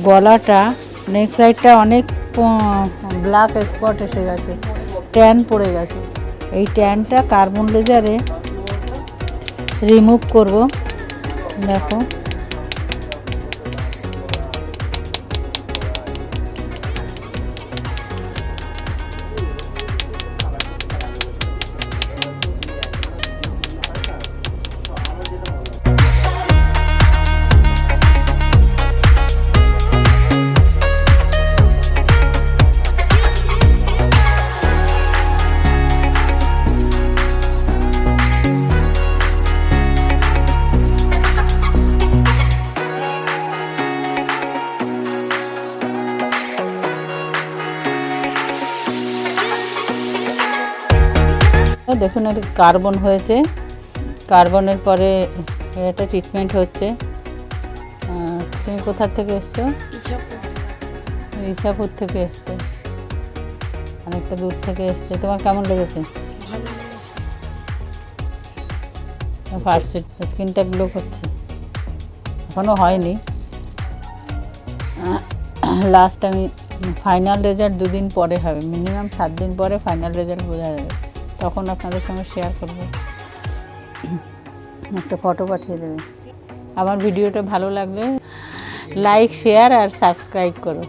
গলাটা নেক সাইডটা অনেক ব্ল্যাক স্পট এসে গেছে, ট্যান পড়ে গেছে। এই ট্যানটা কার্বন লেজারে রিমুভ করব। দেখো দেখুন এটা কার্বন হয়েছে, কার্বনের পরে এটা ট্রিটমেন্ট হচ্ছে। তুমি কোথা থেকে এসছো? ইসাপুর থেকে এসছে, অনেকটা দূর থেকে এসছে। তোমার কেমন লেগেছে? ফার্স্ট স্কিনটা গ্লো করছে, এখনও হয়নি। লাস্ট আমি ফাইনাল রেজাল্ট 2 দিন পরে হবে, মিনিমাম 7 দিন পরে ফাইনাল রেজাল্ট বোঝা যাবে, তখন আপনাদের সঙ্গে শেয়ার করব। একটা ফটো পাঠিয়ে দেবে। আমার ভিডিওটা ভালো লাগলে লাইক, শেয়ার আর সাবস্ক্রাইব করো।